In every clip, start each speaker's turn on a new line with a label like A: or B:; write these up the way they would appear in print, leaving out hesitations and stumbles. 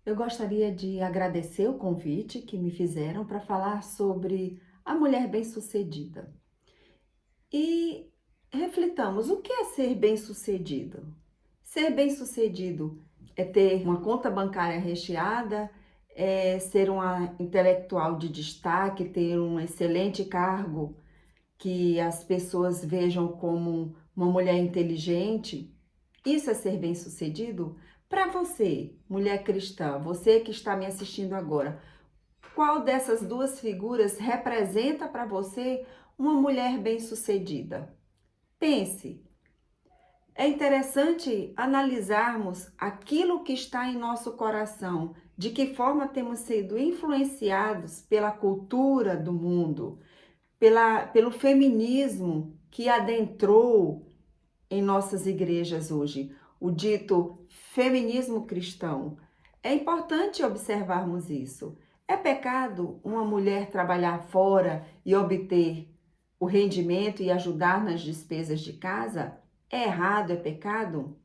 A: Eu gostaria de agradecer o convite que me fizeram para falar sobre a mulher bem-sucedida. E reflitamos, o que é ser bem-sucedido? Ser bem-sucedido é ter uma conta bancária recheada, é ser uma intelectual de destaque, ter um excelente cargo que as pessoas vejam como uma mulher inteligente. Isso é ser bem-sucedido? Para você, mulher cristã, você que está me assistindo agora, qual dessas duas figuras representa para você uma mulher bem-sucedida? Pense. É interessante analisarmos aquilo que está em nosso coração, de que forma temos sido influenciados pela cultura do mundo, pelo feminismo que adentrou em nossas igrejas hoje, o dito feminismo cristão. É importante observarmos isso. É pecado uma mulher trabalhar fora e obter o rendimento e ajudar nas despesas de casa? É errado, é pecado?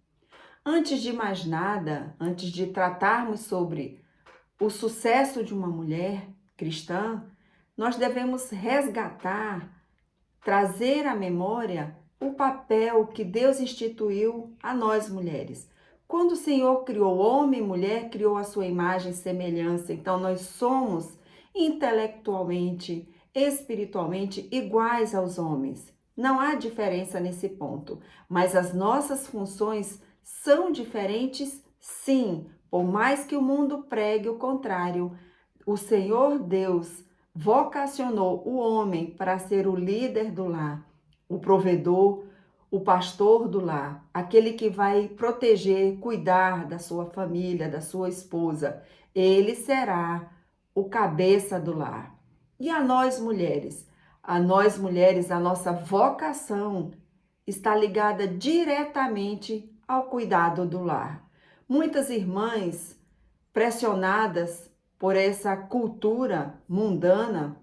A: Antes de mais nada, antes de tratarmos sobre o sucesso de uma mulher cristã, nós devemos resgatar, trazer à memória o papel que Deus instituiu a nós mulheres. Quando o Senhor criou homem e mulher, criou a sua imagem e semelhança. Então nós somos intelectualmente, espiritualmente iguais aos homens. Não há diferença nesse ponto, mas as nossas funções são diferentes, sim. Por mais que o mundo pregue o contrário, o Senhor Deus vocacionou o homem para ser o líder do lar, o provedor, o pastor do lar, aquele que vai proteger, cuidar da sua família, da sua esposa. Ele será o cabeça do lar. E a nós mulheres? A nós mulheres, a nossa vocação está ligada diretamente ao cuidado do lar. Muitas irmãs pressionadas por essa cultura mundana,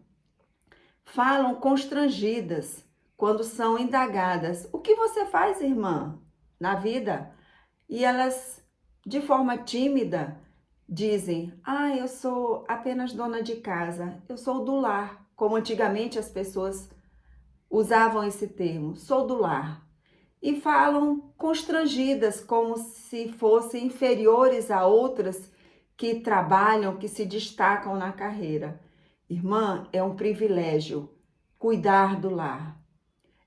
A: falam constrangidas quando são indagadas: o que você faz, irmã, na vida? E elas, de forma tímida, dizem: ah, eu sou apenas dona de casa, eu sou do lar, como antigamente as pessoas usavam esse termo, sou do lar. E falam constrangidas, como se fossem inferiores a outras que trabalham, que se destacam na carreira. Irmã, é um privilégio cuidar do lar.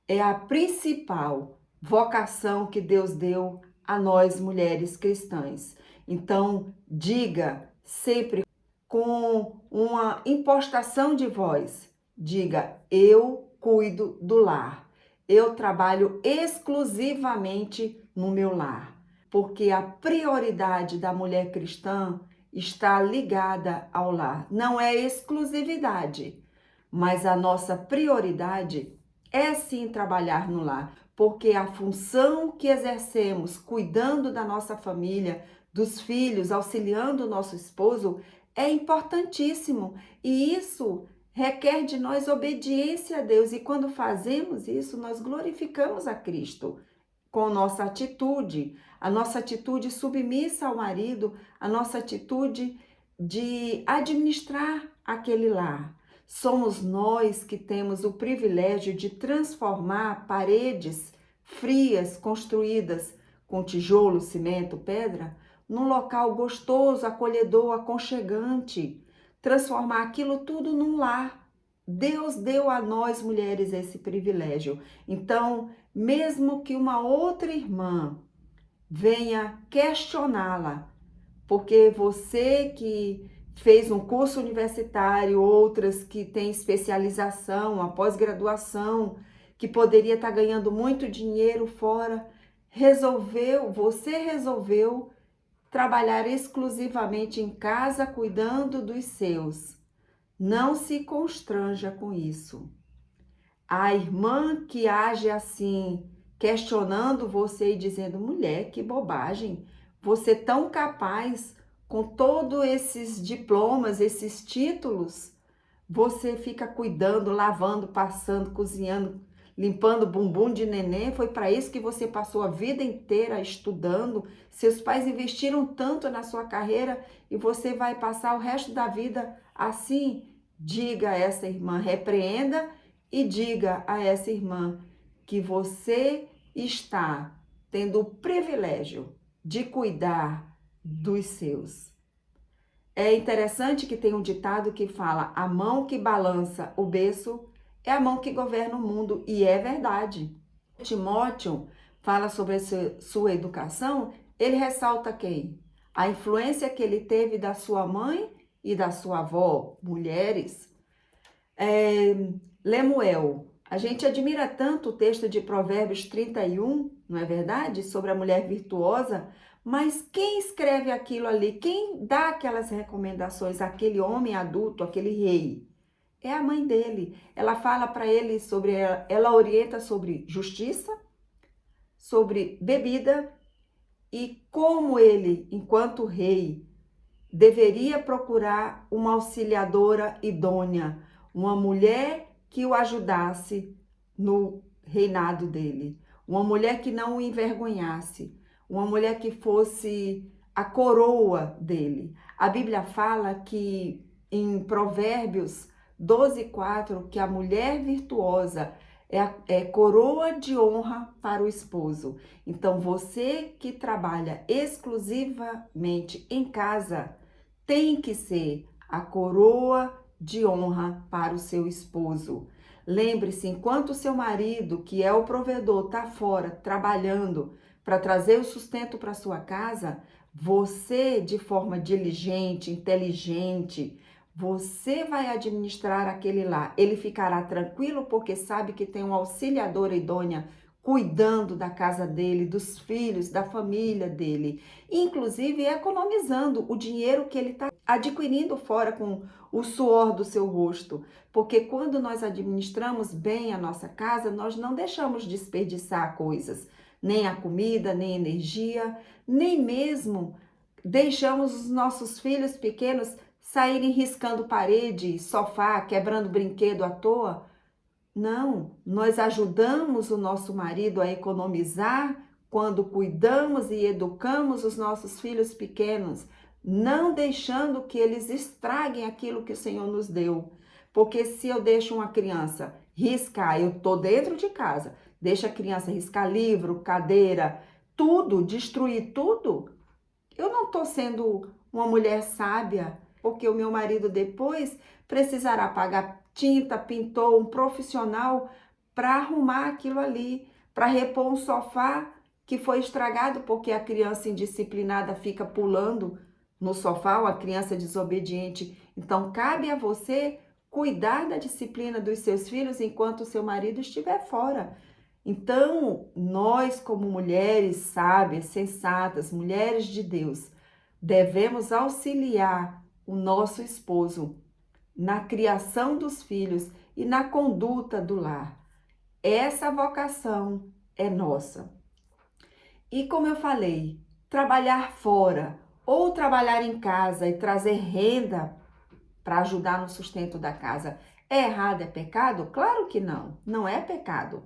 A: É a principal vocação que Deus deu a nós mulheres cristãs. Então, diga sempre com uma impostação de voz, diga: eu cuido do lar. Eu trabalho exclusivamente no meu lar, porque a prioridade da mulher cristã está ligada ao lar. Não é exclusividade, mas a nossa prioridade é sim trabalhar no lar, porque a função que exercemos cuidando da nossa família, dos filhos, auxiliando o nosso esposo, é importantíssimo. E isso requer de nós obediência a Deus. E quando fazemos isso, nós glorificamos a Cristo com nossa atitude, a nossa atitude submissa ao marido, a nossa atitude de administrar aquele lar. Somos nós que temos o privilégio de transformar paredes frias construídas com tijolo, cimento, pedra, num local gostoso, acolhedor, aconchegante, transformar aquilo tudo num lar. Deus deu a nós mulheres esse privilégio. Então, mesmo que uma outra irmã venha questioná-la, porque você que fez um curso universitário, outras que têm especialização, uma pós-graduação, que poderia estar ganhando muito dinheiro fora, você resolveu trabalhar exclusivamente em casa cuidando dos seus. Não se constranja com isso. A irmã que age assim, questionando você e dizendo: mulher, que bobagem, você tão capaz, com todos esses diplomas, esses títulos, você fica cuidando, lavando, passando, cozinhando, limpando bumbum de neném? Foi para isso que você passou a vida inteira estudando? Seus pais investiram tanto na sua carreira e você vai passar o resto da vida assim? Diga a essa irmã, repreenda e diga a essa irmã que você está tendo o privilégio de cuidar dos seus. É interessante que tem um ditado que fala: a mão que balança o berço é a mão que governa o mundo, e é verdade. Timóteo fala sobre sua educação, ele ressalta quem? A influência que ele teve da sua mãe e da sua avó, mulheres. Lemuel, a gente admira tanto o texto de Provérbios 31, não é verdade? Sobre a mulher virtuosa, mas quem escreve aquilo ali, quem dá aquelas recomendações, aquele homem adulto, aquele rei? É a mãe dele. Ela fala para ele sobre, ela orienta sobre justiça, sobre bebida e como ele, enquanto rei, deveria procurar uma auxiliadora idônea, uma mulher que o ajudasse no reinado dele, uma mulher que não o envergonhasse, uma mulher que fosse a coroa dele. A Bíblia fala que em Provérbios 12:4 que a mulher virtuosa é coroa de honra para o esposo. Então você que trabalha exclusivamente em casa tem que ser a coroa de honra para o seu esposo. Lembre-se, enquanto o seu marido, que é o provedor, está fora trabalhando para trazer o sustento para sua casa, você, de forma diligente, inteligente, você vai administrar aquele lar. Ele ficará tranquilo porque sabe que tem uma auxiliadora idônea cuidando da casa dele, dos filhos, da família dele, inclusive economizando o dinheiro que ele está adquirindo fora com o suor do seu rosto. Porque quando nós administramos bem a nossa casa, nós não deixamos desperdiçar coisas, nem a comida, nem a energia, nem mesmo deixamos os nossos filhos pequenos saírem riscando parede, sofá, quebrando brinquedo à toa. Não, nós ajudamos o nosso marido a economizar quando cuidamos e educamos os nossos filhos pequenos, não deixando que eles estraguem aquilo que o Senhor nos deu. Porque se eu deixo uma criança riscar, eu tô dentro de casa, deixa a criança riscar livro, cadeira, tudo, destruir tudo, eu não tô sendo uma mulher sábia, porque o meu marido depois precisará pagar tinta, pintor, um profissional para arrumar aquilo ali, para repor um sofá que foi estragado porque a criança indisciplinada fica pulando no sofá, ou a criança desobediente. Então, cabe a você cuidar da disciplina dos seus filhos enquanto o seu marido estiver fora. Então, nós como mulheres sábias, sensatas, mulheres de Deus, devemos auxiliar o nosso esposo na criação dos filhos e na conduta do lar. Essa vocação é nossa. E como eu falei, trabalhar fora ou trabalhar em casa e trazer renda para ajudar no sustento da casa é errado, é pecado? Claro que não, não é pecado.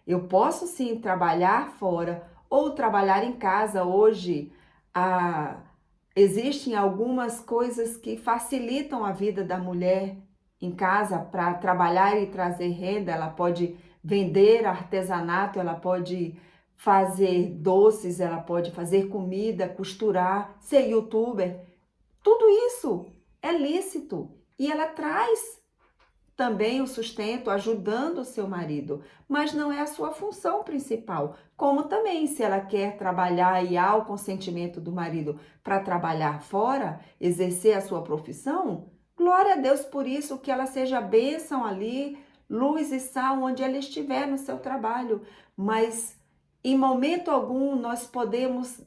A: Eu posso sim trabalhar fora ou trabalhar em casa. Hoje, existem algumas coisas que facilitam a vida da mulher em casa para trabalhar e trazer renda. Ela pode vender artesanato, ela pode fazer doces, ela pode fazer comida, costurar, ser youtuber. Tudo isso é lícito e ela traz também o sustento, ajudando o seu marido, mas não é a sua função principal. Como também, se ela quer trabalhar e há o consentimento do marido para trabalhar fora, exercer a sua profissão, glória a Deus por isso, que ela seja bênção ali, luz e sal onde ela estiver no seu trabalho. Mas em momento algum nós podemos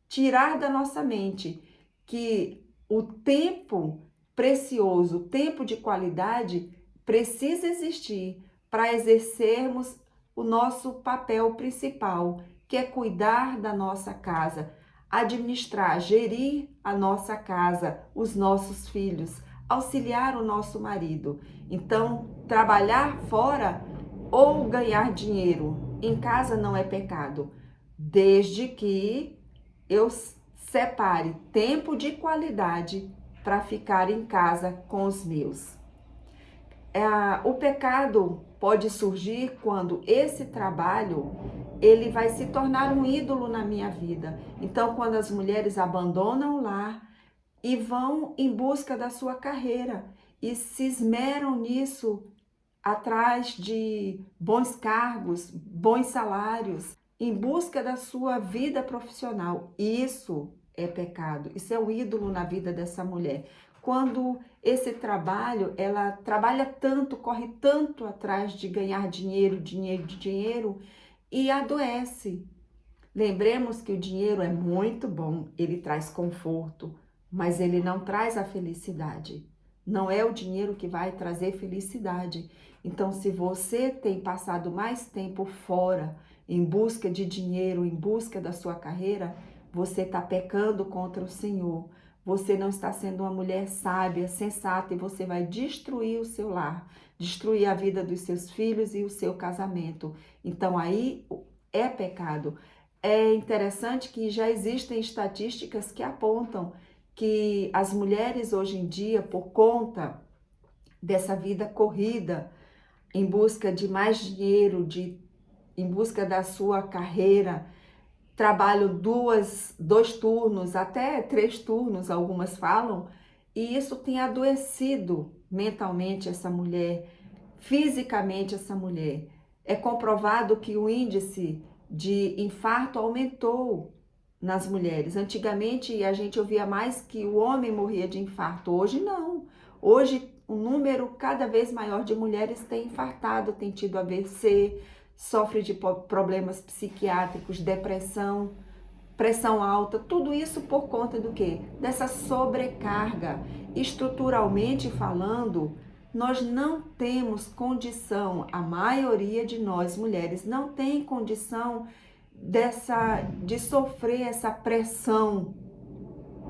A: tirar da nossa mente que o tempo precioso, o tempo de qualidade precisa existir para exercermos o nosso papel principal, que é cuidar da nossa casa, administrar, gerir a nossa casa, os nossos filhos, auxiliar o nosso marido. Então, trabalhar fora ou ganhar dinheiro em casa não é pecado, desde que eu separe tempo de qualidade para ficar em casa com os meus. O pecado pode surgir quando esse trabalho ele vai se tornar um ídolo na minha vida. Então, quando as mulheres abandonam o lar e vão em busca da sua carreira e se esmeram nisso, atrás de bons cargos, bons salários, em busca da sua vida profissional. Isso é pecado, isso é um ídolo na vida dessa mulher. Quando esse trabalho, ela trabalha tanto, corre tanto atrás de ganhar dinheiro, dinheiro e adoece. Lembremos que o dinheiro é muito bom, ele traz conforto, mas ele não traz a felicidade. Não é o dinheiro que vai trazer felicidade. Então, se você tem passado mais tempo fora, em busca de dinheiro, em busca da sua carreira, você está pecando contra o Senhor. Você não está sendo uma mulher sábia, sensata, e você vai destruir o seu lar, destruir a vida dos seus filhos e o seu casamento. Então, aí é pecado. É interessante que já existem estatísticas que apontam que as mulheres hoje em dia, por conta dessa vida corrida, em busca de mais dinheiro, em busca da sua carreira, trabalham dois turnos, até 3 turnos, algumas falam, e isso tem adoecido mentalmente essa mulher, fisicamente essa mulher. É comprovado que o índice de infarto aumentou nas mulheres. Antigamente a gente ouvia mais que o homem morria de infarto, hoje não. Hoje um número cada vez maior de mulheres tem infartado, tem tido AVC, sofre de problemas psiquiátricos, depressão, pressão alta, tudo isso por conta do quê? Dessa sobrecarga. Estruturalmente falando, nós não temos condição, a maioria de nós mulheres não tem condição de sofrer essa pressão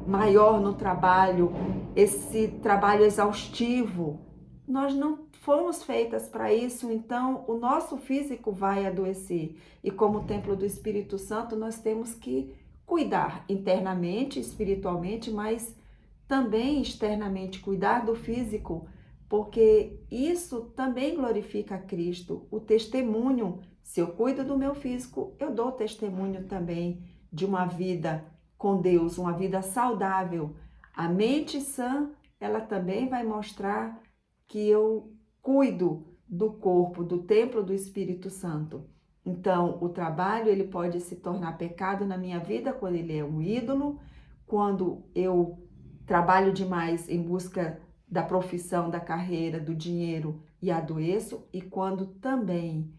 A: maior no trabalho, esse trabalho exaustivo. Nós não fomos feitas para isso, então o nosso físico vai adoecer. E como templo do Espírito Santo, nós temos que cuidar internamente, espiritualmente, mas também externamente, cuidar do físico, porque isso também glorifica a Cristo. O testemunho, se eu cuido do meu físico, eu dou testemunho também de uma vida com Deus, uma vida saudável. A mente sã, ela também vai mostrar que eu cuido do corpo, do templo do Espírito Santo. Então, o trabalho, ele pode se tornar pecado na minha vida quando ele é um ídolo, quando eu trabalho demais em busca da profissão, da carreira, do dinheiro e adoeço, e quando também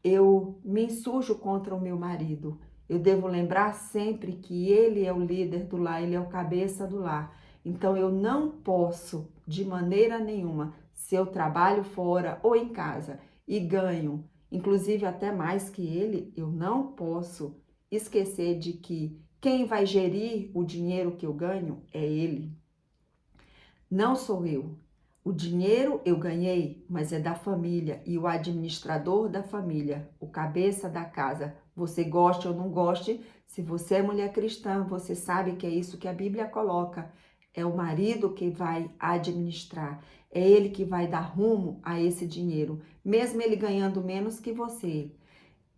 A: eu me insurjo contra o meu marido. Eu devo lembrar sempre que ele é o líder do lar, ele é o cabeça do lar. Então eu não posso, de maneira nenhuma, se eu trabalho fora ou em casa e ganho, inclusive até mais que ele, eu não posso esquecer de que quem vai gerir o dinheiro que eu ganho é ele. Não sou eu. O dinheiro eu ganhei, mas é da família e o administrador da família, o cabeça da casa. Você goste ou não goste, se você é mulher cristã, você sabe que é isso que a Bíblia coloca. É o marido que vai administrar, é ele que vai dar rumo a esse dinheiro, mesmo ele ganhando menos que você.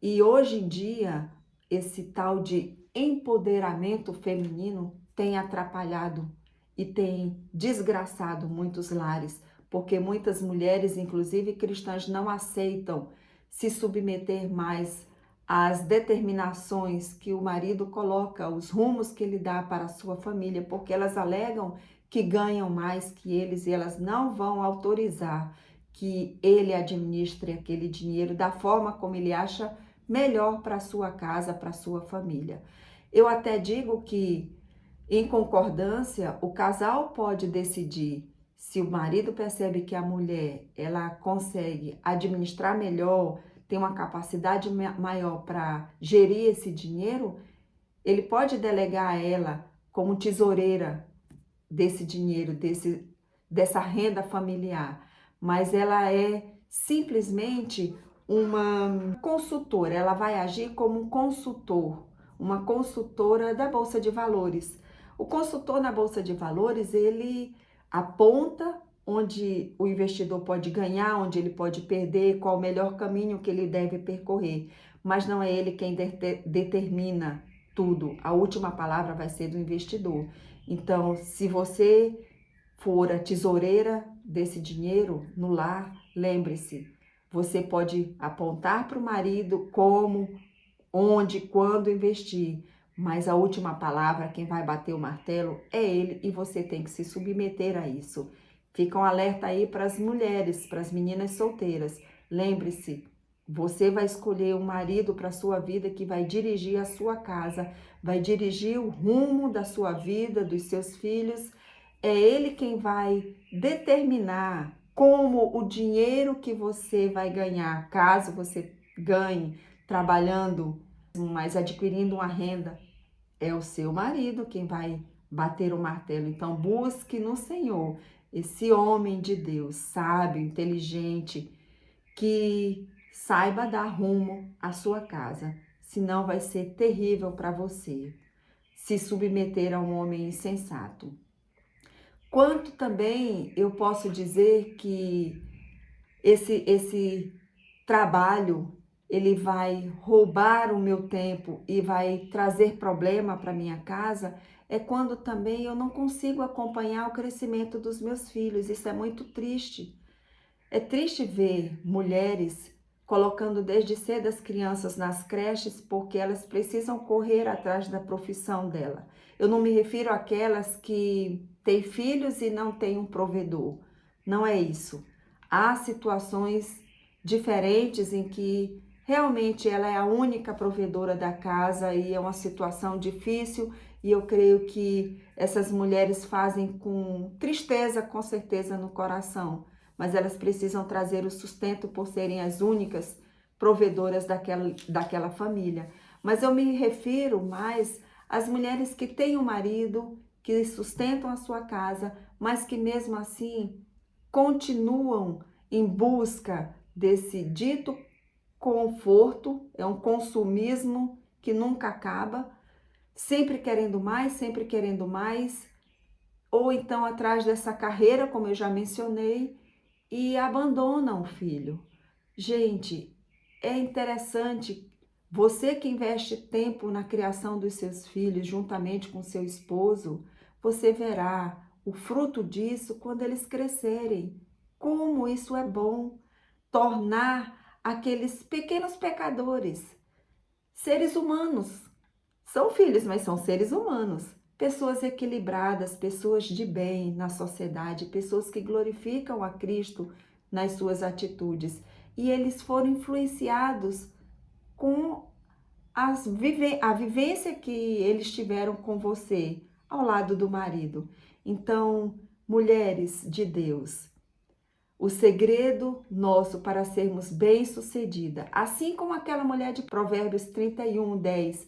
A: E hoje em dia, esse tal de empoderamento feminino tem atrapalhado e tem desgraçado muitos lares, porque muitas mulheres, inclusive cristãs, não aceitam se submeter mais às determinações que o marido coloca, os rumos que ele dá para a sua família, porque elas alegam que ganham mais que eles e elas não vão autorizar que ele administre aquele dinheiro da forma como ele acha melhor para a sua casa, para a sua família. Eu até digo que, em concordância, o casal pode decidir, se o marido percebe que a mulher ela consegue administrar melhor, tem uma capacidade maior para gerir esse dinheiro, ele pode delegar a ela como tesoureira desse dinheiro, dessa renda familiar, mas ela é simplesmente uma consultora, ela vai agir como um consultor, uma consultora da Bolsa de Valores. O consultor na Bolsa de Valores, ele aponta onde o investidor pode ganhar, onde ele pode perder, qual o melhor caminho que ele deve percorrer, mas não é ele quem determina tudo. A última palavra vai ser do investidor. Então, se você for a tesoureira desse dinheiro no lar, lembre-se, você pode apontar para o marido como, onde, quando investir, mas a última palavra, quem vai bater o martelo é ele e você tem que se submeter a isso. Fica um alerta aí para as mulheres, para as meninas solteiras. Lembre-se, você vai escolher um marido para a sua vida que vai dirigir a sua casa, vai dirigir o rumo da sua vida, dos seus filhos. É ele quem vai determinar como o dinheiro que você vai ganhar, caso você ganhe trabalhando, mas adquirindo uma renda, é o seu marido quem vai bater o martelo. Então, busque no Senhor esse homem de Deus, sábio, inteligente, que saiba dar rumo à sua casa. Senão vai ser terrível para você se submeter a um homem insensato. Quanto também eu posso dizer que esse trabalho, ele vai roubar o meu tempo e vai trazer problema para minha casa, é quando também eu não consigo acompanhar o crescimento dos meus filhos. Isso é muito triste. É triste ver mulheres colocando desde cedo as crianças nas creches porque elas precisam correr atrás da profissão dela. Eu não me refiro àquelas que têm filhos e não têm um provedor. Não é isso. Há situações diferentes em que realmente ela é a única provedora da casa e é uma situação difícil, e eu creio que essas mulheres fazem com tristeza, com certeza, no coração, mas elas precisam trazer o sustento por serem as únicas provedoras daquela família. Mas eu me refiro mais às mulheres que têm um marido, que sustentam a sua casa, mas que mesmo assim continuam em busca desse dito conforto, é um consumismo que nunca acaba, sempre querendo mais, ou então atrás dessa carreira, como eu já mencionei, e abandonam o filho. Gente, é interessante, você que investe tempo na criação dos seus filhos juntamente com seu esposo, você verá o fruto disso quando eles crescerem. Como isso é bom, tornar aqueles pequenos pecadores seres humanos. São filhos, mas são seres humanos. Pessoas equilibradas, pessoas de bem na sociedade, pessoas que glorificam a Cristo nas suas atitudes. E eles foram influenciados com a vivência que eles tiveram com você, ao lado do marido. Então, mulheres de Deus, o segredo nosso para sermos bem-sucedida, assim como aquela mulher de Provérbios 31:10,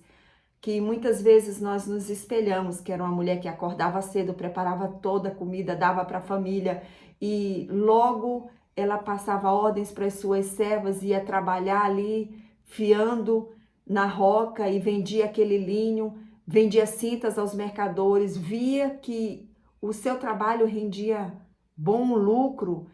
A: que muitas vezes nós nos espelhamos, que era uma mulher que acordava cedo, preparava toda a comida, dava para a família e logo ela passava ordens para as suas servas, ia trabalhar ali, fiando na roca e vendia aquele linho, vendia cintas aos mercadores, via que o seu trabalho rendia bom lucro,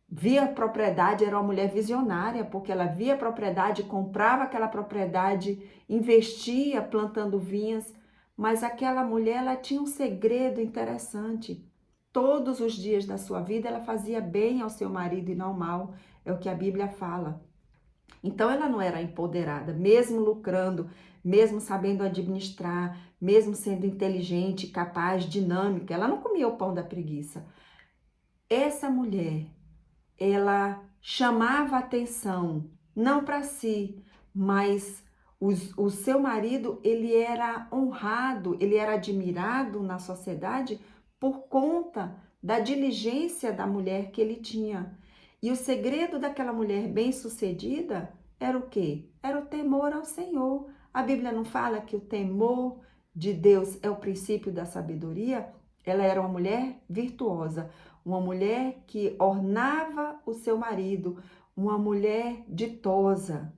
A: via a propriedade, era uma mulher visionária, porque ela via a propriedade, comprava aquela propriedade, investia plantando vinhas, mas aquela mulher, ela tinha um segredo interessante. Todos os dias da sua vida ela fazia bem ao seu marido e não mal, é o que a Bíblia fala. Então ela não era empoderada, mesmo lucrando, mesmo sabendo administrar, mesmo sendo inteligente, capaz, dinâmica, ela não comia o pão da preguiça. Essa mulher, ela chamava atenção, não para si, mas o seu marido, ele era honrado, ele era admirado na sociedade por conta da diligência da mulher que ele tinha. E o segredo daquela mulher bem-sucedida era o quê? Era o temor ao Senhor. A Bíblia não fala que o temor de Deus é o princípio da sabedoria? Ela era uma mulher virtuosa, uma mulher que ornava o seu marido, uma mulher ditosa,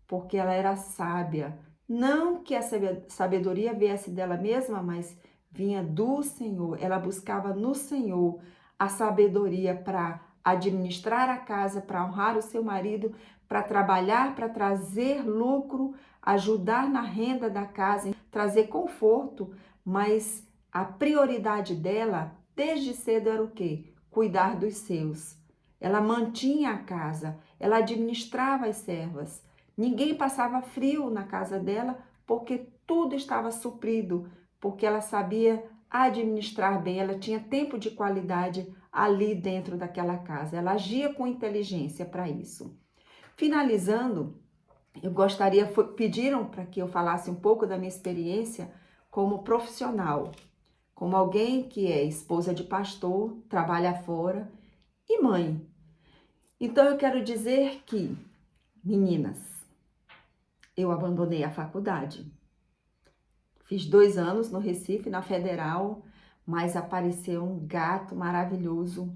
A: porque ela era sábia. Não que a sabedoria viesse dela mesma, mas vinha do Senhor. Ela buscava no Senhor a sabedoria para administrar a casa, para honrar o seu marido, para trabalhar, para trazer lucro, ajudar na renda da casa, trazer conforto, mas a prioridade dela, desde cedo, era o quê? Cuidar dos seus. Ela mantinha a casa, ela administrava as servas. Ninguém passava frio na casa dela, porque tudo estava suprido, porque ela sabia administrar bem, ela tinha tempo de qualidade ali dentro daquela casa. Ela agia com inteligência para isso. Finalizando, eu gostaria, pediram para que eu falasse um pouco da minha experiência como profissional, como alguém que é esposa de pastor, trabalha fora e mãe. Então eu quero dizer que, meninas, eu abandonei a faculdade. Fiz 2 anos no Recife, na Federal, mas apareceu um gato maravilhoso,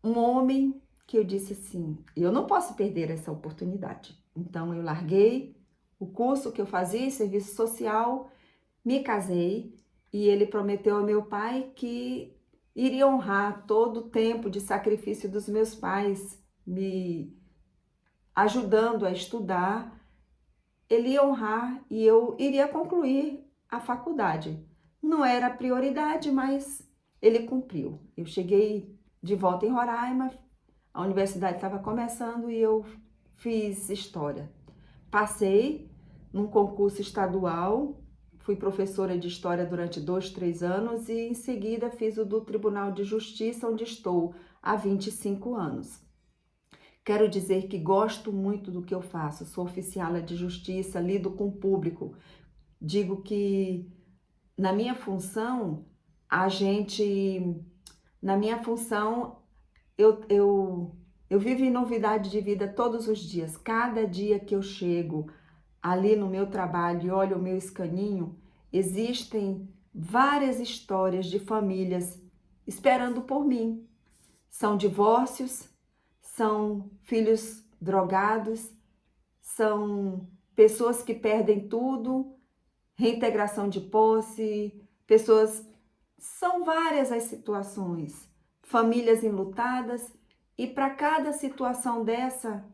A: um homem que eu disse assim, eu não posso perder essa oportunidade. Então eu larguei o curso que eu fazia, serviço social, me casei e ele prometeu ao meu pai que iria honrar todo o tempo de sacrifício dos meus pais, me ajudando a estudar. Ele ia honrar e eu iria concluir a faculdade. Não era prioridade, mas ele cumpriu. Eu cheguei de volta em Roraima, a universidade estava começando e eu fiz história. Passei num concurso estadual, fui professora de história durante 2, 3 anos e em seguida fiz o do Tribunal de Justiça, onde estou há 25 anos. Quero dizer que gosto muito do que eu faço, sou oficiala de justiça, lido com o público. Digo que na minha função, eu vivo em novidade de vida todos os dias. Cada dia que eu chego ali no meu trabalho e olho o meu escaninho, existem várias histórias de famílias esperando por mim. São divórcios, são filhos drogados, são pessoas que perdem tudo, reintegração de posse, são várias as situações, famílias enlutadas, e para cada situação dessa,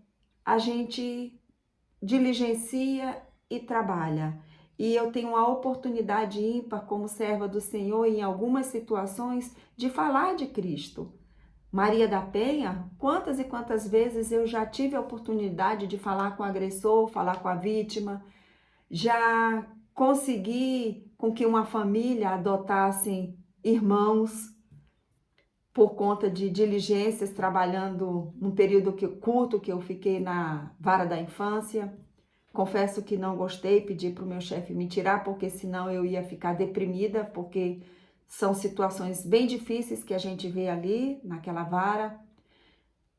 A: a gente diligencia e trabalha. E eu tenho a oportunidade ímpar como serva do Senhor em algumas situações de falar de Cristo. Maria da Penha, quantas e quantas vezes eu já tive a oportunidade de falar com o agressor, falar com a vítima, já consegui com que uma família adotasse irmãos por conta de diligências, trabalhando num período curto que eu fiquei na vara da infância. Confesso que não gostei, pedi para o meu chefe me tirar, porque senão eu ia ficar deprimida, porque são situações bem difíceis que a gente vê ali, naquela vara.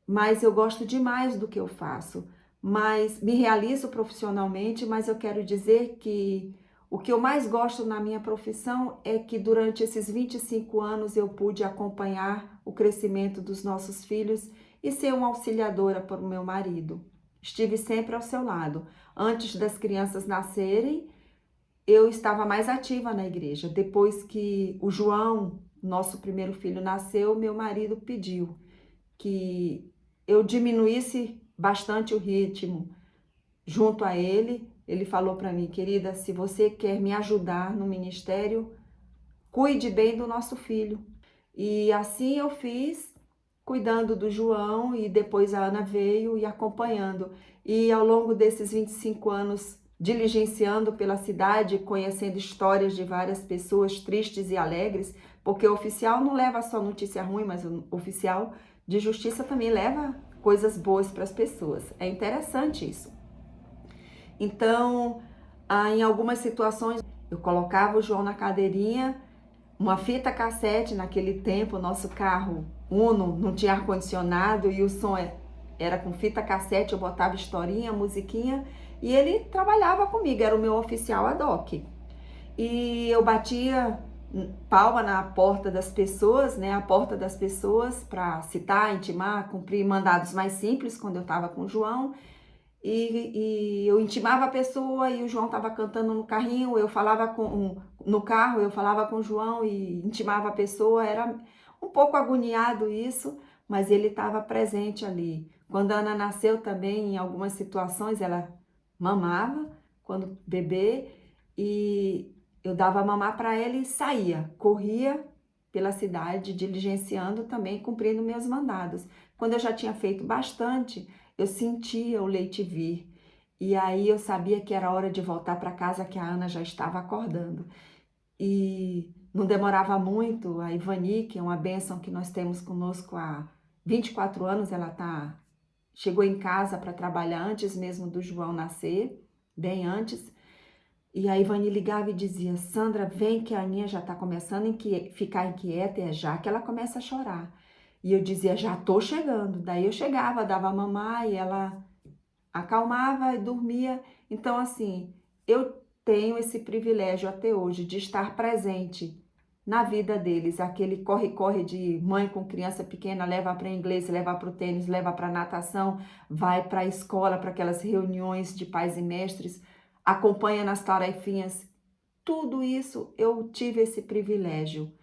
A: Mas eu gosto demais do que eu faço. Mas me realizo profissionalmente, mas eu quero dizer que o que eu mais gosto na minha profissão é que durante esses 25 anos eu pude acompanhar o crescimento dos nossos filhos e ser uma auxiliadora para o meu marido. Estive sempre ao seu lado. Antes das crianças nascerem, eu estava mais ativa na igreja. Depois que o João, nosso primeiro filho, nasceu, meu marido pediu que eu diminuísse bastante o ritmo junto a ele. Ele falou para mim, querida, se você quer me ajudar no ministério, cuide bem do nosso filho. E assim eu fiz, cuidando do João, e depois a Ana veio e acompanhando. E ao longo desses 25 anos, diligenciando pela cidade, conhecendo histórias de várias pessoas tristes e alegres, porque o oficial não leva só notícia ruim, mas o oficial de justiça também leva coisas boas para as pessoas. É interessante isso. Então, em algumas situações, eu colocava o João na cadeirinha, uma fita cassete. Naquele tempo, nosso carro Uno não tinha ar-condicionado e o som era com fita cassete, eu botava historinha, musiquinha, e ele trabalhava comigo, era o meu oficial ad hoc. E eu batia palma na porta das pessoas, né? A porta das pessoas para citar, intimar, cumprir mandados mais simples quando eu estava com o João. E eu intimava a pessoa e o João estava cantando no carrinho, eu falava no carro, eu falava com o João e intimava a pessoa. Era um pouco agoniado isso, mas ele estava presente ali. Quando a Ana nasceu também, em algumas situações, ela mamava quando bebê e eu dava mamar para ela e saía, corria pela cidade, diligenciando também, cumprindo meus mandados. Quando eu já tinha feito bastante, eu sentia o leite vir. E aí eu sabia que era hora de voltar para casa, que a Ana já estava acordando. E não demorava muito, a Ivani, que é uma bênção que nós temos conosco há 24 anos, chegou em casa para trabalhar antes mesmo do João nascer, bem antes. E a Ivani ligava e dizia: Sandra, vem que a Aninha já está começando a ficar inquieta, e é já que ela começa a chorar. E eu dizia: já estou chegando. Daí eu chegava, dava mamar e ela acalmava e dormia. Então, assim, eu tenho esse privilégio até hoje de estar presente na vida deles. Aquele corre-corre de mãe com criança pequena, leva para inglês, leva para o tênis, leva para natação, vai para a escola, para aquelas reuniões de pais e mestres, acompanha nas tarefinhas. Tudo isso eu tive esse privilégio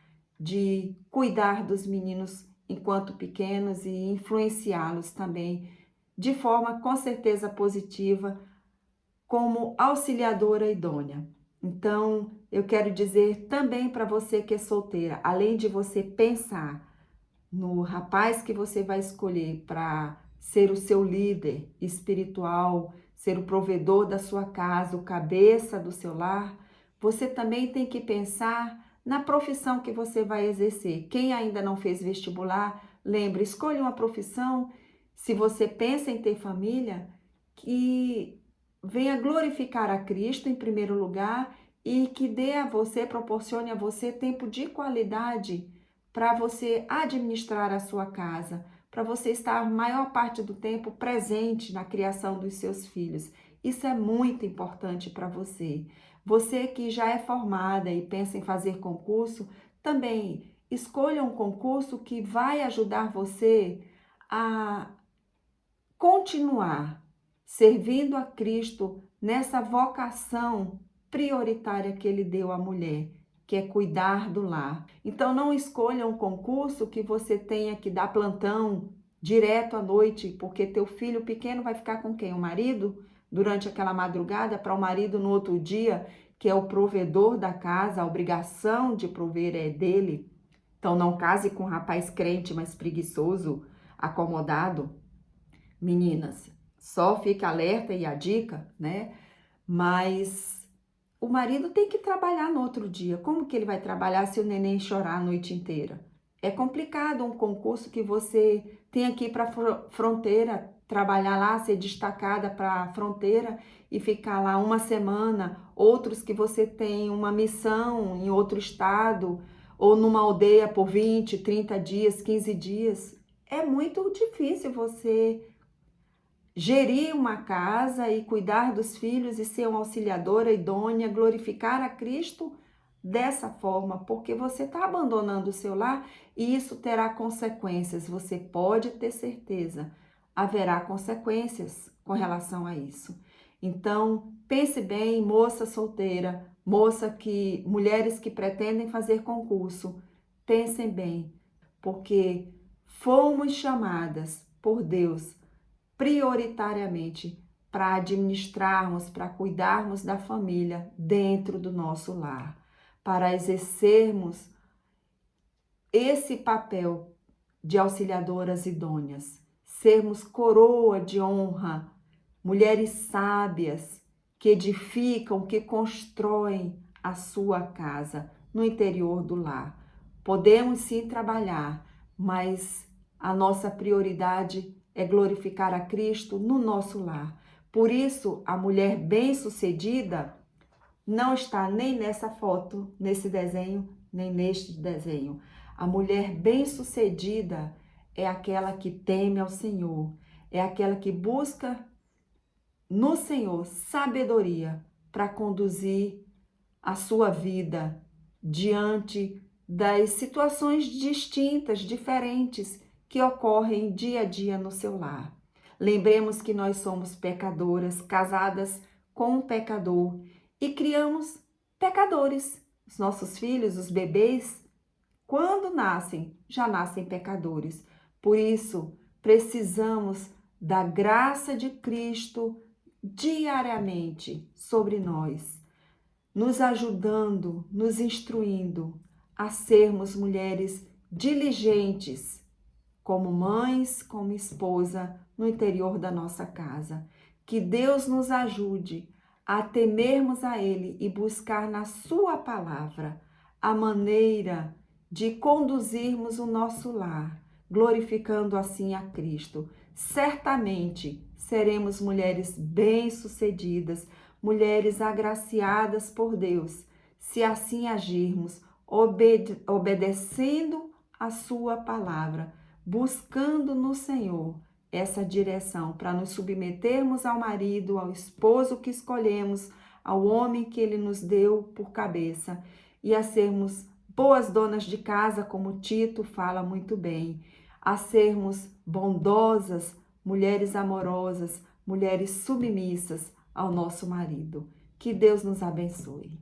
A: de cuidar dos meninos enquanto pequenos e influenciá-los também de forma com certeza positiva, como auxiliadora idônea. Então, eu quero dizer também para você que é solteira, além de você pensar no rapaz que você vai escolher para ser o seu líder espiritual, ser o provedor da sua casa, o cabeça do seu lar, você também tem que pensar na profissão que você vai exercer. Quem ainda não fez vestibular, lembre, escolha uma profissão. Se você pensa em ter família, que venha glorificar a Cristo em primeiro lugar e que dê a você, proporcione a você tempo de qualidade para você administrar a sua casa, para você estar maior parte do tempo presente na criação dos seus filhos. Isso é muito importante para você. Você que já é formada e pensa em fazer concurso, também escolha um concurso que vai ajudar você a continuar servindo a Cristo nessa vocação prioritária que Ele deu à mulher, que é cuidar do lar. Então não escolha um concurso que você tenha que dar plantão direto à noite, porque teu filho pequeno vai ficar com quem? O marido? Durante aquela madrugada, para o marido no outro dia, que é o provedor da casa, a obrigação de prover é dele. Então não case com um rapaz crente, mas preguiçoso, acomodado. Meninas, só fica alerta e a dica, né? Mas o marido tem que trabalhar no outro dia. Como que ele vai trabalhar se o neném chorar a noite inteira? É complicado um concurso que você tem que ir para a fronteira, trabalhar lá, ser destacada para a fronteira e ficar lá uma semana. Outros que você tem uma missão em outro estado ou numa aldeia por 20, 30 dias, 15 dias. É muito difícil você gerir uma casa e cuidar dos filhos e ser uma auxiliadora idônea, glorificar a Cristo dessa forma, porque você está abandonando o seu lar e isso terá consequências. Você pode ter certeza, haverá consequências com relação a isso. Então, pense bem, moça solteira, mulheres que pretendem fazer concurso, pensem bem, porque fomos chamadas por Deus prioritariamente para administrarmos, para cuidarmos da família dentro do nosso lar, para exercermos esse papel de auxiliadoras idôneas, sermos coroa de honra, mulheres sábias que edificam, que constroem a sua casa no interior do lar. Podemos sim trabalhar, mas a nossa prioridade é glorificar a Cristo no nosso lar. Por isso, a mulher bem-sucedida não está nem nessa foto, nesse desenho, nem neste desenho. A mulher bem-sucedida é aquela que teme ao Senhor, é aquela que busca no Senhor sabedoria para conduzir a sua vida diante das situações distintas, diferentes que ocorrem dia a dia no seu lar. Lembremos que nós somos pecadoras, casadas com um pecador e criamos pecadores. Os nossos filhos, os bebês, quando nascem, já nascem pecadores. Por isso, precisamos da graça de Cristo diariamente sobre nós, nos ajudando, nos instruindo a sermos mulheres diligentes, como mães, como esposa, no interior da nossa casa. Que Deus nos ajude a temermos a Ele e buscar na Sua palavra a maneira de conduzirmos o nosso lar, glorificando assim a Cristo. Certamente seremos mulheres bem-sucedidas, mulheres agraciadas por Deus, se assim agirmos, obedecendo a Sua palavra, buscando no Senhor essa direção para nos submetermos ao marido, ao esposo que escolhemos, ao homem que Ele nos deu por cabeça e a sermos boas donas de casa, como Tito fala muito bem, a sermos bondosas, mulheres amorosas, mulheres submissas ao nosso marido. Que Deus nos abençoe.